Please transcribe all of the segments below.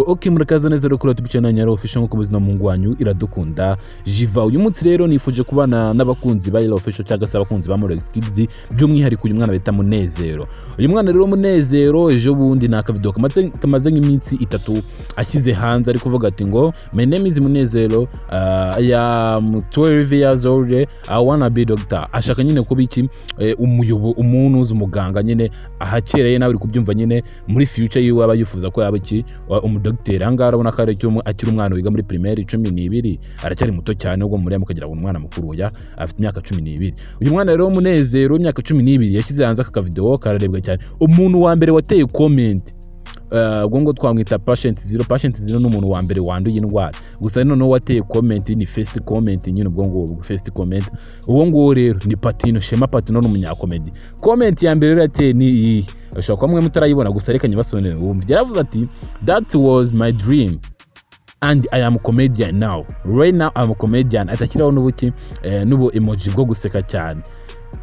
okay murakaza neza rero kuri tubice na Nyaro official nko muzina Mungu wanyu iradukunda Jiva. Uyu munsi rero nifuje kubana n'abakunzi ba Nyaro official cyangwa se abakunzi ba Moriox Kids by'umwihariko uyu mwana bita Munezero. Uyu mwana rero Munezero ejo bundi naka video kamaze nk'iminsi 3 ashyize hanze ari kuvuga ati ngo my name is Munezero, I am 12 years old, I wanna be doctor. Ashaka nyine kuba iki umuntu uzi umuganga nyine ahakereye nawe uri kubyumva nyine muri future yiwe aba yifuza ko yaba iki umudokiteri. Ahangaha urabona ko akiri umwana wiga muri primaire 12, aracyari muto cyane ubwo muri mukagira ngo umwana mukuru ya afite imyaka 12. Uyu mwana rero Munezero imyaka 12 yashyize hanze aka video kararebwa cyane. Umuntu wa mbere wateye comment ubwo ngo twamwita patient zero n'umuntu wa mbere wanduye indwara. Gusa noneho wateye comment ni first comment nyine ubwo ngo first comment uwo ngo rero ni Pattyno Pattyno n'umunyakomedi. Comment ya mbere rero yateye ni ashaka ko mwe mutarayibona gusa reka nyibasonere. Yaravuze ati that was my dream and I am a comedian now. Right now I'm a comedian. Atakiraho n'ubuki n'ubu emoji bwo guseka cyane.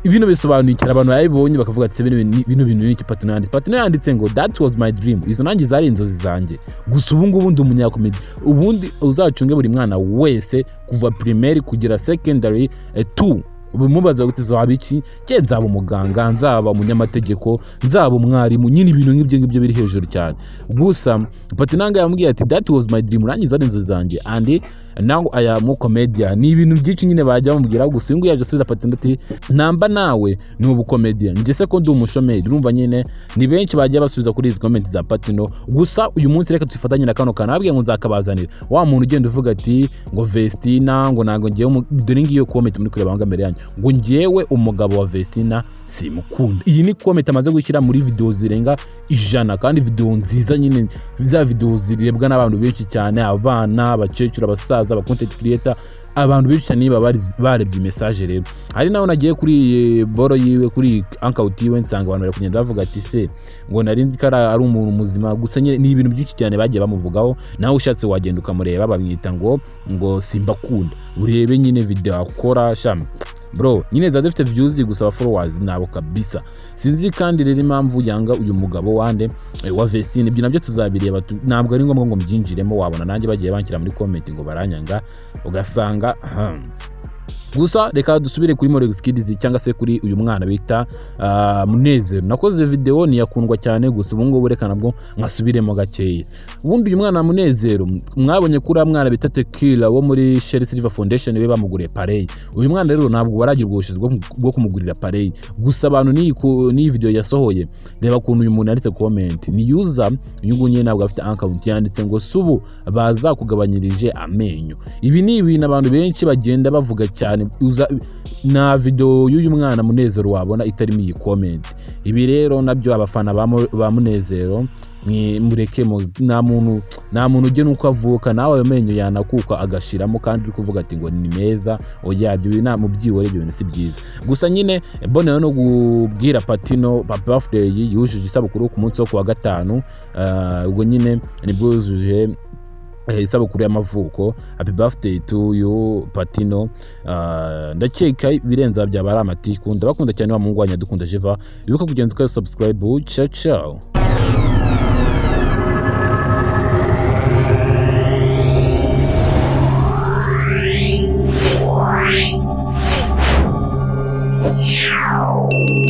Ibintu bisobanuye cyane abantu bayibonye bakavuga ati bintu n'iki Pattyno yanditse ngo that was my dream. Izo nanjye zari inzozi zanjye. Gusa ubu ngubu ndi umunyakomedi. Ubundi uzacunge buri mwana wese kuva primaire kugera secondary 2 umubaza gute zaba iki cye nzaba umuganga nzaba umunyamategeko nzaba umwarimu nyine ibintu nk'ibyo biri hejuru cyane. Gusa Pattyno yambwiye ati that was my dream nanjye zari inzozi zanjye and now I am a comedian. Ni ibintu byinshi nyine bajya bamubwira gusa ngo yaje asubiza Pattyno ati namba nawe ni ubu comedian njye se ko ndi umushomeri. Urumva nyine ni benshi bajya basubiza kuri izi comment za Pattyno. Gusa uyu munsi reka tufatanye na kano kana abwiye ngo nzakabazanira wa muntu ugenda uvuga ati ngo Vestina ngo nago ngiye dore ngiyo comment muri kureba anga mbere yanyu ngo ngiyewe umugabo wa Vestina simukunda. Iyi ni comment amaze gushyira muri video zirenga 100 kandi video nziza nyine za video zirebwa n'abantu benshi cyane, abana abakecuru abasaza aba content creator abantu benshi cyane barebye message. Rero hari naho nagiye kuri boro yiwe kuri account yiwe nsanga abantu bari kugenda bavuga ati se ngo nari nzi kara ari umuntu muzima. Gusa nyine ni ibintu byinshi cyane bagiye bamuvugaho. Nawe ushatse wagenda ukamureba babwita ngo simba kunda urebe nyine video akora shami bro nyine za dufite views gusa aba followers nabo kabisa. Sinzi kandi rero impamvu yanga uyu mugabo wande wa Vestina. Ibyo nabyo tuzabireba ntabwo ari ngombwa ngo mbyinjiremo. Wabona nanjye bagiye bankira muri comment ngo baranyanga ugasanga gusa reka dusubire kuri Moriox Kids cyangwa se kuri uyu mwana bita Munezero. Nakoze video ni yakundwa cyane gusa ubu ngubu reka nabwo nkasubiremo gakeye. Ubundi uyu mwana Munezero mwabonye kuri mwana bita Tequero wo muri Sherrie Foundation we bamuguriye pareil. Uyu mwana rero ntabwo baragira ubushobozi bwo kumugurira pareil. Gusa abantu ni video yasohoye reba kuntu uyu muntu yanditse comment ni user nyugunye ntabwo afite account yanditse ngo subu baza kugabanyirije amenyo. Ibi ni ibintu abantu benshi bagenda bavuga cyane na video y'uyu mwana Munezero wabona itarimo iyi comment. Ibi rero nabyo abafana ba Munezero mureke nta muntu ujye nuko avuka nawe amenyo yanakuka agashiramo kandi uri kuvuga ati ngo ni meza oya byo na mubyibore ibyo bintu si byiza. Gusa nyine boneyo no kubwira Pattyno birthday yujuje isabukuru ku munsi wo kuwa 5 ubwo nyine nibwo yujuje isabukuru y'amavuko. Happy birthday to you Pattyno. Ndakeka birenza byaba ari amatiku. Ndabakunda cyane wa Mungu wanyu dukunda Jiva. Ibuka kugenza ko subscribe. Ciao ciao. Yeah.